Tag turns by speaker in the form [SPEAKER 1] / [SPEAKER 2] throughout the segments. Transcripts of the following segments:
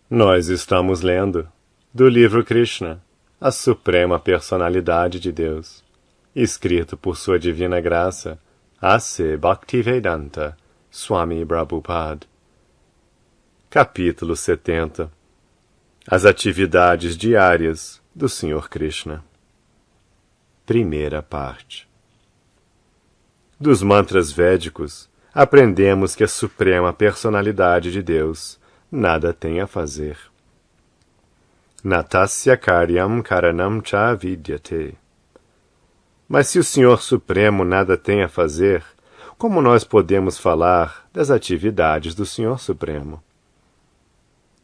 [SPEAKER 1] Nós estamos lendo do livro Krishna, a Suprema Personalidade de Deus, escrito por Sua Divina Graça, A.C. Bhaktivedanta Swami Prabhupada. Capítulo 70. As atividades diárias do Sr. Krishna. Primeira parte. Dos mantras védicos, aprendemos que a Suprema Personalidade de Deus nada tem a fazer. Natasya karyam karanam cha vidyate. Mas se o Senhor Supremo nada tem a fazer, como nós podemos falar das atividades do Senhor Supremo?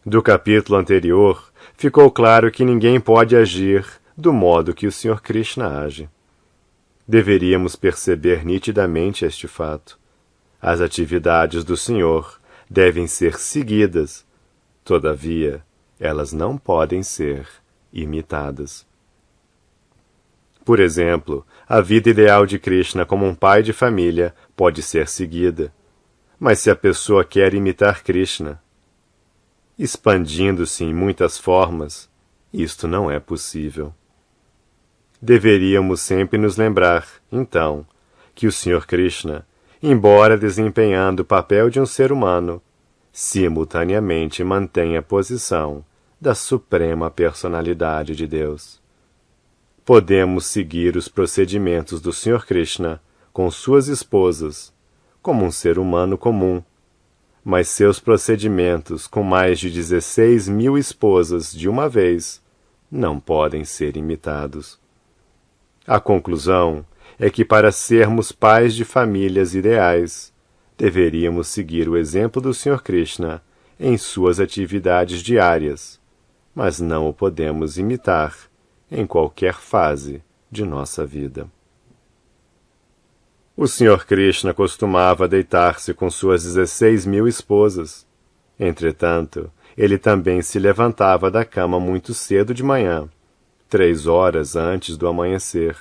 [SPEAKER 1] Do capítulo anterior, ficou claro que ninguém pode agir do modo que o Sr. Krishna age. Deveríamos perceber nitidamente este fato. As atividades do Senhor devem ser seguidas, todavia, elas não podem ser imitadas. Por exemplo, a vida ideal de Krishna como um pai de família pode ser seguida, mas se a pessoa quer imitar Krishna, expandindo-se em muitas formas, isto não é possível. Deveríamos sempre nos lembrar, então, que o Sr. Krishna, embora desempenhando o papel de um ser humano, simultaneamente mantém a posição da Suprema Personalidade de Deus. Podemos seguir os procedimentos do Sr. Krishna com suas esposas, como um ser humano comum, mas seus procedimentos com mais de 16.000 esposas de uma vez não podem ser imitados. A conclusão é que para sermos pais de famílias ideais, deveríamos seguir o exemplo do Sr. Krishna em suas atividades diárias, mas não o podemos imitar em qualquer fase de nossa vida. O Sr. Krishna costumava deitar-se com suas 16.000 esposas. Entretanto, ele também se levantava da cama muito cedo de manhã, 3 horas antes do amanhecer.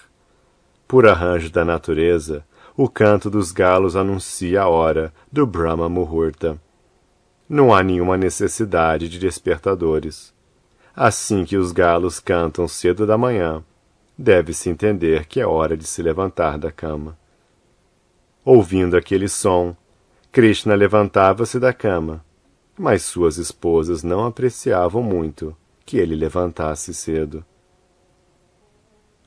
[SPEAKER 1] Por arranjo da natureza, o canto dos galos anuncia a hora do Brahma Muhurta. Não há nenhuma necessidade de despertadores. Assim que os galos cantam cedo da manhã, deve-se entender que é hora de se levantar da cama. Ouvindo aquele som, Krishna levantava-se da cama, mas suas esposas não apreciavam muito que ele levantasse cedo.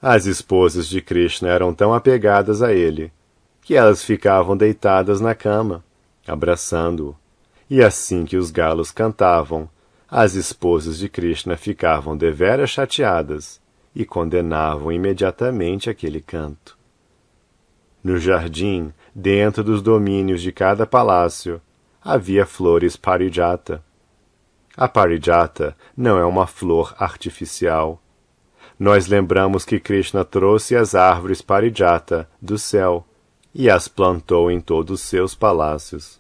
[SPEAKER 1] As esposas de Krishna eram tão apegadas a ele que elas ficavam deitadas na cama, abraçando-o, e assim que os galos cantavam, as esposas de Krishna ficavam deveras chateadas e condenavam imediatamente aquele canto. No jardim, dentro dos domínios de cada palácio, havia flores parijata. A parijata não é uma flor artificial. Nós lembramos que Krishna trouxe as árvores parijata do céu e as plantou em todos os seus palácios.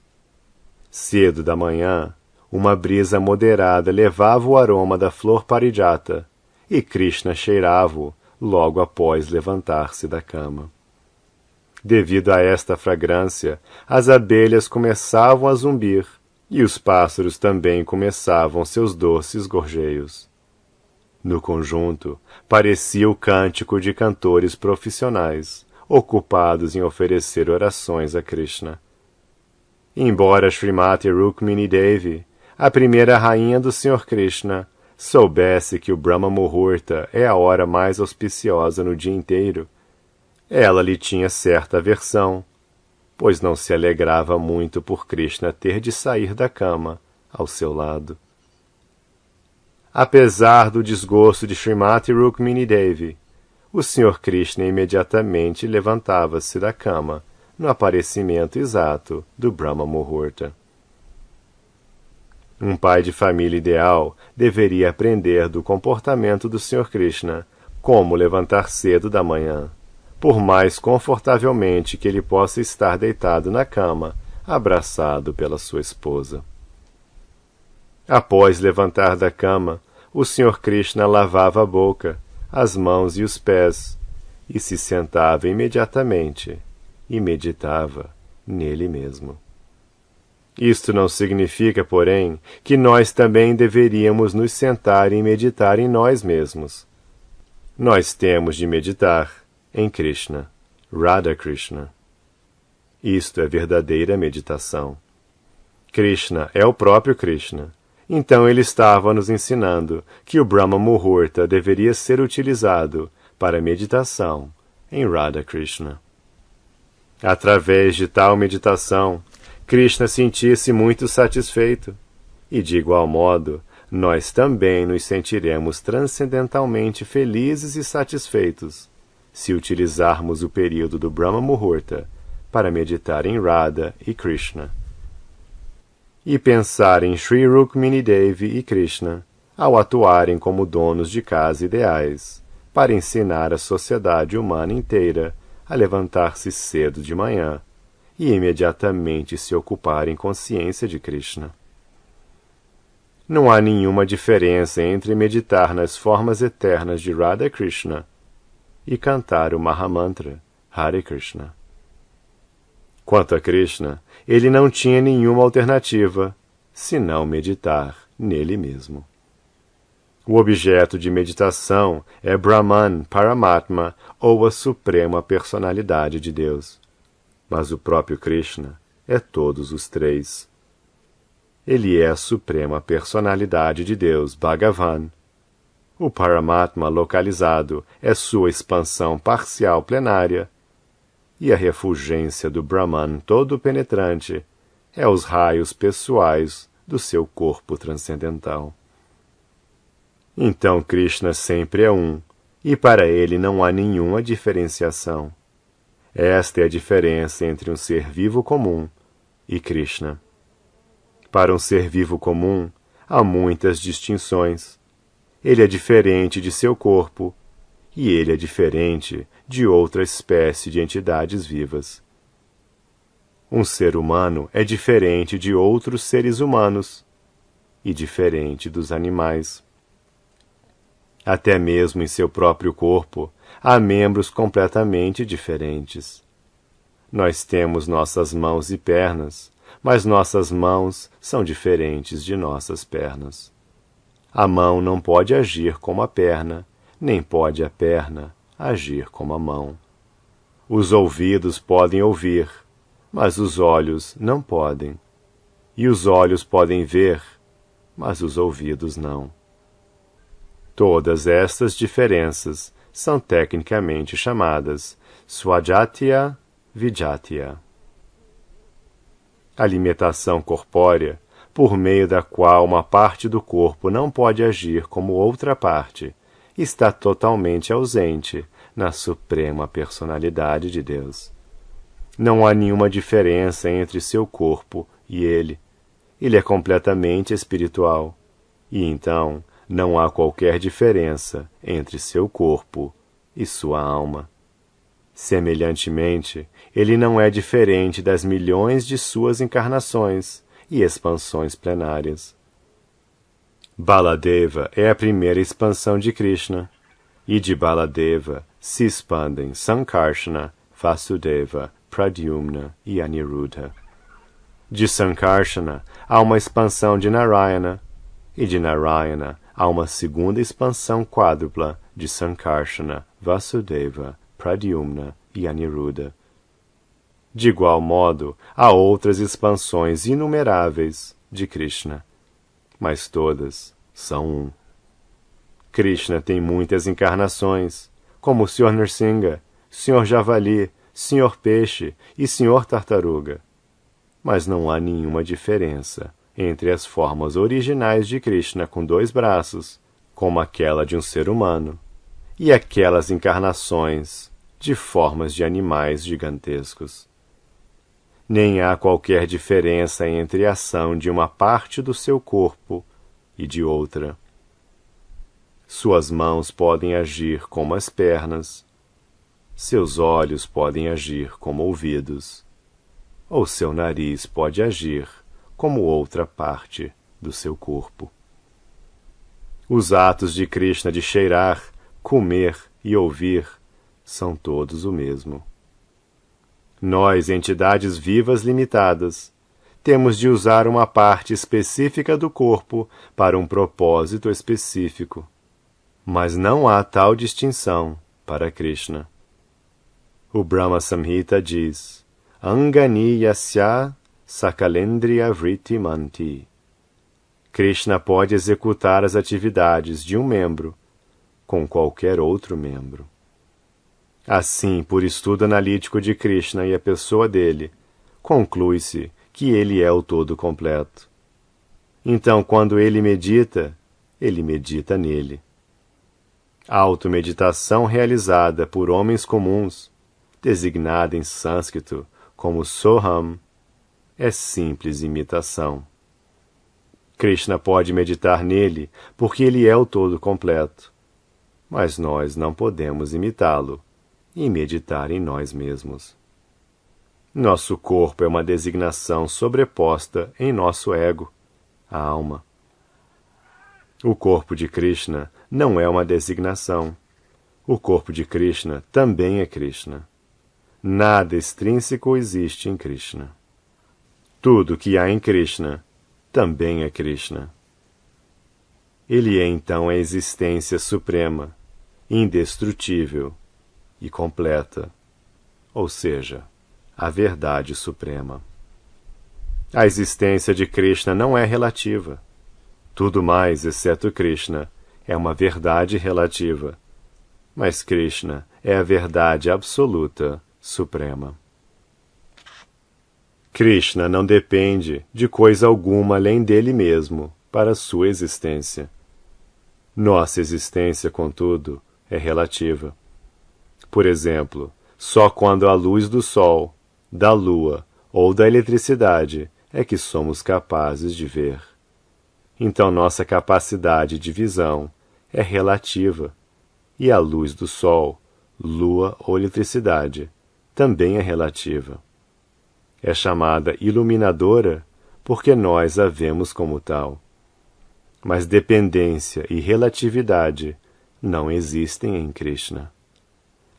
[SPEAKER 1] Cedo da manhã, uma brisa moderada levava o aroma da flor parijata e Krishna cheirava-o logo após levantar-se da cama. Devido a esta fragrância, as abelhas começavam a zumbir e os pássaros também começavam seus doces gorjeios. No conjunto, parecia o cântico de cantores profissionais, ocupados em oferecer orações a Krishna. Embora Srimati Rukmini Devi, a primeira rainha do Sr. Krishna, soubesse que o Brahma Muhurta é a hora mais auspiciosa no dia inteiro, ela lhe tinha certa aversão, pois não se alegrava muito por Krishna ter de sair da cama ao seu lado. Apesar do desgosto de Srimati Rukmini Devi, o Sr. Krishna imediatamente levantava-se da cama no aparecimento exato do Brahma Muhurta. Um pai de família ideal deveria aprender do comportamento do Sr. Krishna como levantar cedo da manhã, por mais confortavelmente que ele possa estar deitado na cama, abraçado pela sua esposa. Após levantar da cama, o Sr. Krishna lavava a boca, as mãos e os pés, e se sentava imediatamente e meditava nele mesmo. Isto não significa, porém, que nós também deveríamos nos sentar e meditar em nós mesmos. Nós temos de meditar em Krishna, Radha Krishna. Isto é verdadeira meditação. Krishna é o próprio Krishna. Então ele estava nos ensinando que o Brahma Muhurta deveria ser utilizado para meditação em Radha Krishna. Através de tal meditação, Krishna sentia-se muito satisfeito, e de igual modo, nós também nos sentiremos transcendentalmente felizes e satisfeitos se utilizarmos o período do Brahma Muhurta para meditar em Radha e Krishna. E pensar em Sri Rukmini Devi e Krishna ao atuarem como donos de casa ideais, para ensinar a sociedade humana inteira a levantar-se cedo de manhã e imediatamente se ocupar em consciência de Krishna. Não há nenhuma diferença entre meditar nas formas eternas de Radha Krishna e cantar o Mahamantra Hare Krishna. Quanto a Krishna, ele não tinha nenhuma alternativa, senão meditar nele mesmo. O objeto de meditação é Brahman Paramatma, ou a Suprema Personalidade de Deus. Mas o próprio Krishna é todos os três. Ele é a Suprema Personalidade de Deus, Bhagavan. O Paramatma localizado é sua expansão parcial plenária, e a refulgência do Brahman todo-penetrante é os raios pessoais do seu corpo transcendental. Então Krishna sempre é um, e para ele não há nenhuma diferenciação. Esta é a diferença entre um ser vivo comum e Krishna. Para um ser vivo comum, há muitas distinções. Ele é diferente de seu corpo, e ele é diferente de outra espécie de entidades vivas. Um ser humano é diferente de outros seres humanos, e diferente dos animais. Até mesmo em seu próprio corpo, há membros completamente diferentes. Nós temos nossas mãos e pernas, mas nossas mãos são diferentes de nossas pernas. A mão não pode agir como a perna, nem pode a perna agir como a mão. Os ouvidos podem ouvir, mas os olhos não podem. E os olhos podem ver, mas os ouvidos não. Todas estas diferenças são tecnicamente chamadas Swajatya Vijatya. A limitação corpórea, por meio da qual uma parte do corpo não pode agir como outra parte, está totalmente ausente na Suprema Personalidade de Deus. Não há nenhuma diferença entre seu corpo e ele. Ele é completamente espiritual, e então não há qualquer diferença entre seu corpo e sua alma. Semelhantemente, ele não é diferente das milhões de suas encarnações e expansões plenárias. Baladeva é a primeira expansão de Krishna, e de Baladeva se expandem Sankarshana, Vasudeva, Pradyumna e Aniruddha. De Sankarshana há uma expansão de Narayana, e de Narayana há uma segunda expansão quádrupla de Sankarshana, Vasudeva, Pradyumna e Aniruddha. De igual modo, há outras expansões inumeráveis de Krishna, mas todas são um. Krishna tem muitas encarnações, como o Sr. Nrsinga, Sr. Javali, Sr. Peixe e Sr. Tartaruga. Mas não há nenhuma diferença entre as formas originais de Krishna com 2 braços, como aquela de um ser humano, e aquelas encarnações de formas de animais gigantescos. Nem há qualquer diferença entre a ação de uma parte do seu corpo e de outra. Suas mãos podem agir como as pernas, seus olhos podem agir como ouvidos, ou seu nariz pode agir como outra parte do seu corpo. Os atos de Krishna de cheirar, comer e ouvir são todos o mesmo. Nós, entidades vivas limitadas, temos de usar uma parte específica do corpo para um propósito específico. Mas não há tal distinção para Krishna. O Brahma Samhita diz: Angani yasya sakalendriya vritti manti. Krishna pode executar as atividades de um membro com qualquer outro membro. Assim, por estudo analítico de Krishna e a pessoa dele, conclui-se que ele é o todo completo. Então, quando ele medita nele. A automeditação realizada por homens comuns, designada em sânscrito como Soham, é simples imitação. Krishna pode meditar nele porque ele é o todo completo, mas nós não podemos imitá-lo e meditar em nós mesmos. Nosso corpo é uma designação sobreposta em nosso ego, a alma. O corpo de Krishna não é uma designação. O corpo de Krishna também é Krishna. Nada extrínseco existe em Krishna. Tudo que há em Krishna também é Krishna. Ele é então a existência suprema, indestrutível e completa, ou seja, a verdade suprema. A existência de Krishna não é relativa. Tudo mais, exceto Krishna, é uma verdade relativa. Mas Krishna é a verdade absoluta, suprema. Krishna não depende de coisa alguma além dele mesmo para sua existência. Nossa existência, contudo, é relativa. Por exemplo, só quando a luz do sol, da lua ou da eletricidade é que somos capazes de ver. Então nossa capacidade de visão é relativa, e a luz do sol, lua ou eletricidade também é relativa. É chamada iluminadora porque nós a vemos como tal. Mas dependência e relatividade não existem em Krishna.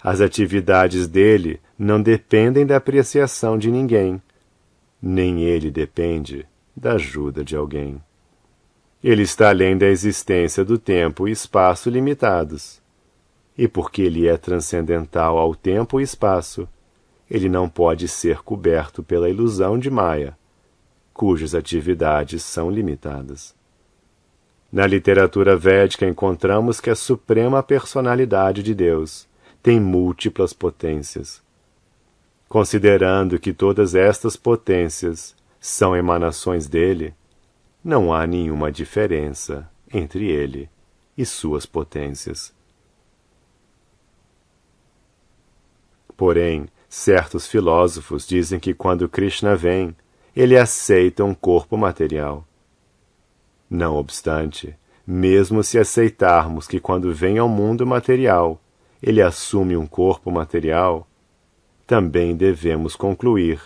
[SPEAKER 1] As atividades dele não dependem da apreciação de ninguém, nem ele depende da ajuda de alguém. Ele está além da existência do tempo e espaço limitados. E porque ele é transcendental ao tempo e espaço, ele não pode ser coberto pela ilusão de Maya, cujas atividades são limitadas. Na literatura védica encontramos que a suprema personalidade de Deus tem múltiplas potências. Considerando que todas estas potências são emanações dele, não há nenhuma diferença entre ele e suas potências. Porém, certos filósofos dizem que quando Krishna vem, ele aceita um corpo material. Não obstante, mesmo se aceitarmos que quando vem ao mundo material, ele assume um corpo material, também devemos concluir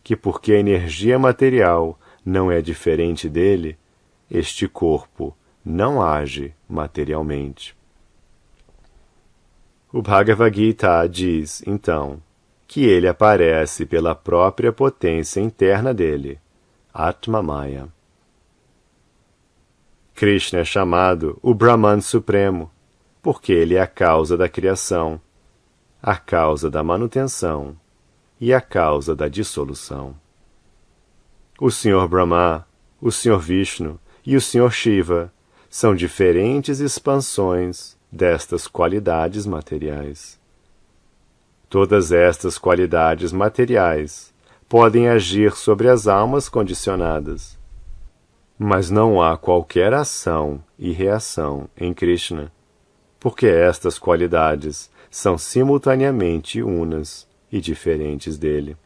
[SPEAKER 1] que porque a energia material não é diferente dele, este corpo não age materialmente. O Bhagavad Gita diz, então, que ele aparece pela própria potência interna dele, Atma Maya. Krishna é chamado o Brahman Supremo, porque ele é a causa da criação, a causa da manutenção e a causa da dissolução. O Senhor Brahma, o Senhor Vishnu e o Senhor Shiva são diferentes expansões destas qualidades materiais. Todas estas qualidades materiais podem agir sobre as almas condicionadas, mas não há qualquer ação e reação em Krishna, porque estas qualidades são simultaneamente unas e diferentes dele.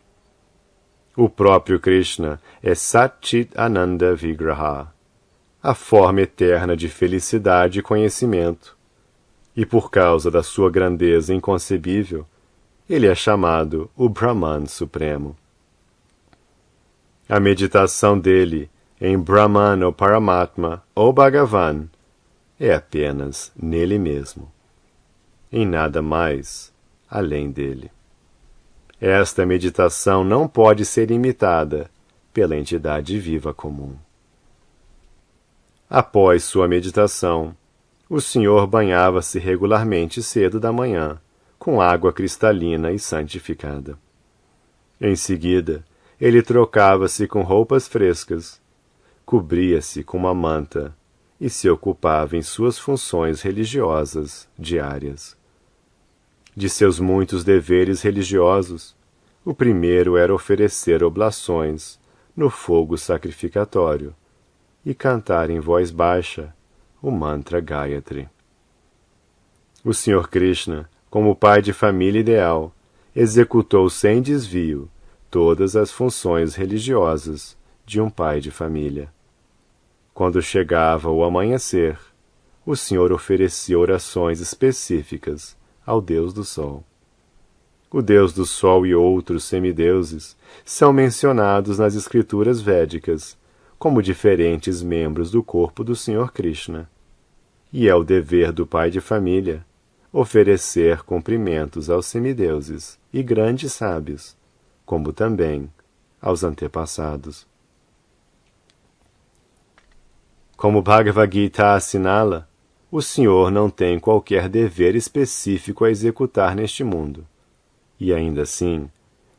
[SPEAKER 1] O próprio Krishna é Sat-Chit Ananda Vigraha, a forma eterna de felicidade e conhecimento, e por causa da sua grandeza inconcebível, ele é chamado o Brahman Supremo. A meditação dele em Brahman ou Paramatma ou Bhagavan é apenas nele mesmo, em nada mais além dele. Esta meditação não pode ser imitada pela entidade viva comum. Após sua meditação, o Senhor banhava-se regularmente cedo da manhã, com água cristalina e santificada. Em seguida, ele trocava-se com roupas frescas, cobria-se com uma manta e se ocupava em suas funções religiosas diárias. De seus muitos deveres religiosos, o primeiro era oferecer oblações no fogo sacrificatório e cantar em voz baixa o mantra Gayatri. O Sr. Krishna, como pai de família ideal, executou sem desvio todas as funções religiosas de um pai de família. Quando chegava o amanhecer, o Senhor oferecia orações específicas ao Deus do Sol. O Deus do Sol e outros semideuses são mencionados nas escrituras védicas como diferentes membros do corpo do Sr. Krishna, e é o dever do pai de família oferecer cumprimentos aos semideuses e grandes sábios, como também aos antepassados. Como Bhagavad Gita assinala, o Senhor não tem qualquer dever específico a executar neste mundo, e ainda assim,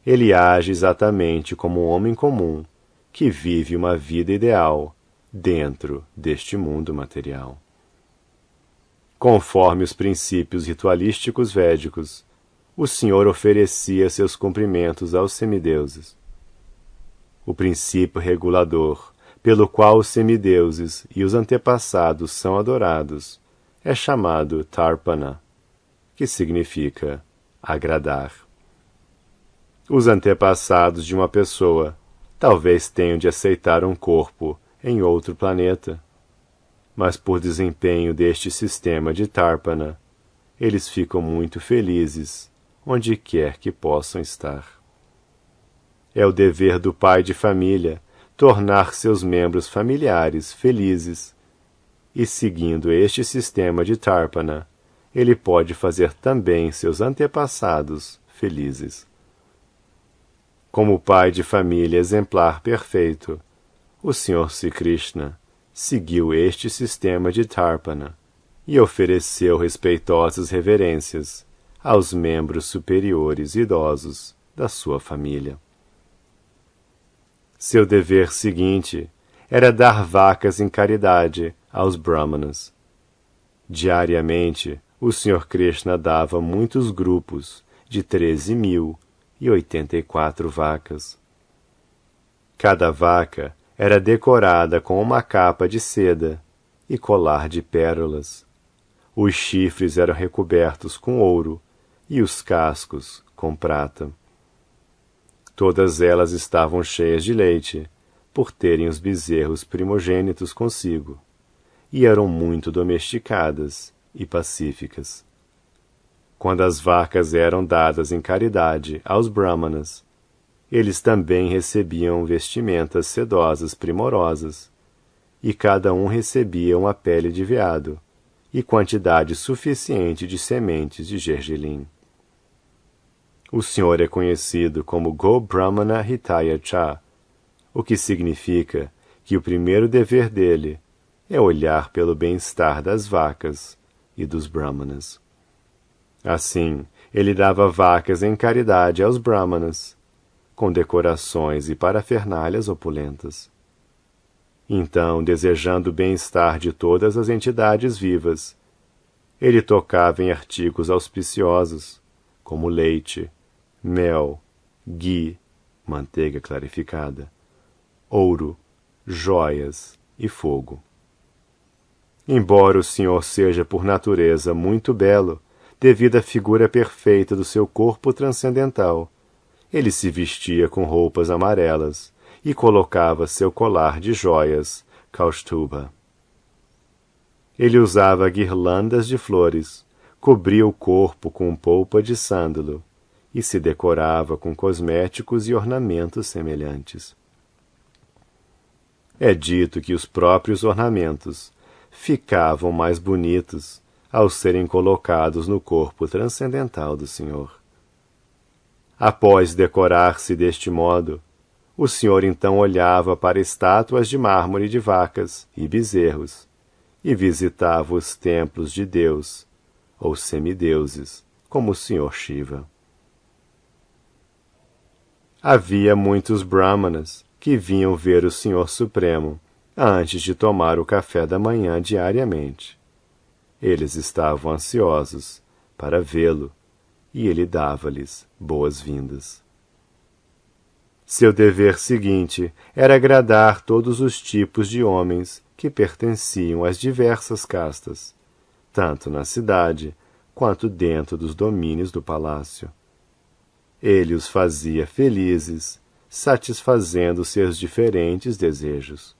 [SPEAKER 1] ele age exatamente como um homem comum que vive uma vida ideal dentro deste mundo material. Conforme os princípios ritualísticos védicos, o Senhor oferecia seus cumprimentos aos semideuses. O princípio regulador pelo qual os semideuses e os antepassados são adorados é chamado Tarpana, que significa agradar. Os antepassados de uma pessoa talvez tenham de aceitar um corpo em outro planeta, mas por desempenho deste sistema de Tarpana, eles ficam muito felizes onde quer que possam estar. É o dever do pai de família tornar seus membros familiares felizes, e seguindo este sistema de Tarpana, ele pode fazer também seus antepassados felizes. Como pai de família exemplar perfeito, o Sr. Sri Krishna seguiu este sistema de Tarpana e ofereceu respeitosas reverências aos membros superiores idosos da sua família. Seu dever seguinte era dar vacas em caridade aos brahmanas. Diariamente, o Sr. Krishna dava muitos grupos de 13.084 vacas. Cada vaca era decorada com uma capa de seda e colar de pérolas. Os chifres eram recobertos com ouro e os cascos com prata. Todas elas estavam cheias de leite, por terem os bezerros primogênitos consigo, e eram muito domesticadas e pacíficas. Quando as vacas eram dadas em caridade aos brahmanas, eles também recebiam vestimentas sedosas primorosas, e cada um recebia uma pele de veado e quantidade suficiente de sementes de gergelim. O Senhor é conhecido como Go Brahmana Hitaya Cha, o que significa que o primeiro dever dele é olhar pelo bem-estar das vacas e dos brahmanas. Assim, ele dava vacas em caridade aos brahmanas, com decorações e parafernálias opulentas. Então, desejando o bem-estar de todas as entidades vivas, ele tocava em artigos auspiciosos, como leite, mel, ghee, manteiga clarificada, ouro, joias e fogo. Embora o Senhor seja por natureza muito belo, devido à figura perfeita do seu corpo transcendental, ele se vestia com roupas amarelas e colocava seu colar de joias, Kaustuba. Ele usava guirlandas de flores, cobria o corpo com polpa de sândalo e se decorava com cosméticos e ornamentos semelhantes. É dito que os próprios ornamentos ficavam mais bonitos ao serem colocados no corpo transcendental do Senhor. Após decorar-se deste modo, O Senhor então olhava para estátuas de mármore de vacas e bezerros, e visitava os templos de Deus, ou semideuses, como o Senhor Shiva. Havia muitos brahmanas que vinham ver o Senhor Supremo antes de tomar o café da manhã diariamente. Eles estavam ansiosos para vê-lo, e ele dava-lhes boas-vindas. Seu dever seguinte era agradar todos os tipos de homens que pertenciam às diversas castas, tanto na cidade quanto dentro dos domínios do palácio. Ele os fazia felizes, satisfazendo seus diferentes desejos.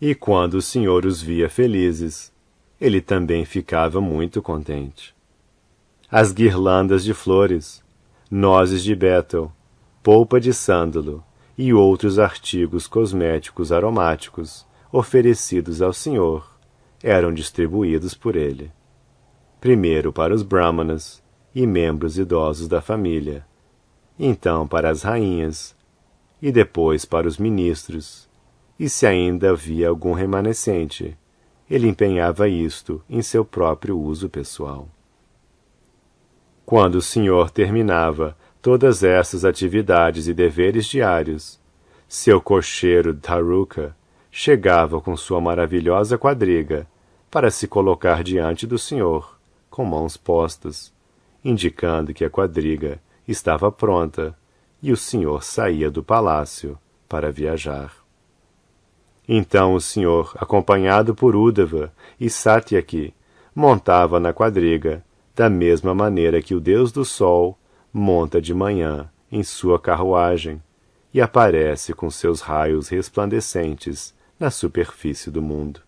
[SPEAKER 1] E quando o Senhor os via felizes, ele também ficava muito contente. As guirlandas de flores, nozes de bétel, polpa de sândalo e outros artigos cosméticos aromáticos oferecidos ao Senhor eram distribuídos por ele. Primeiro para os brahmanas e membros idosos da família, então para as rainhas, e depois para os ministros, e se ainda havia algum remanescente, ele empenhava isto em seu próprio uso pessoal. Quando o Senhor terminava todas essas atividades e deveres diários, seu cocheiro Dharuka chegava com sua maravilhosa quadriga para se colocar diante do Senhor, com mãos postas, indicando que a quadriga estava pronta e o Senhor saía do palácio para viajar. Então o Senhor, acompanhado por Uddhava e Satyaki, montava na quadriga da mesma maneira que o Deus do Sol monta de manhã em sua carruagem e aparece com seus raios resplandecentes na superfície do mundo.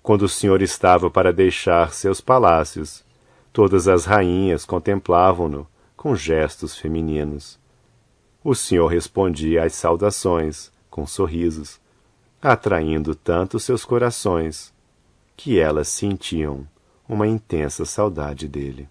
[SPEAKER 1] Quando o Senhor estava para deixar seus palácios, todas as rainhas contemplavam-no com gestos femininos. O Senhor respondia às saudações com sorrisos, atraindo tanto seus corações que elas sentiam uma intensa saudade dele.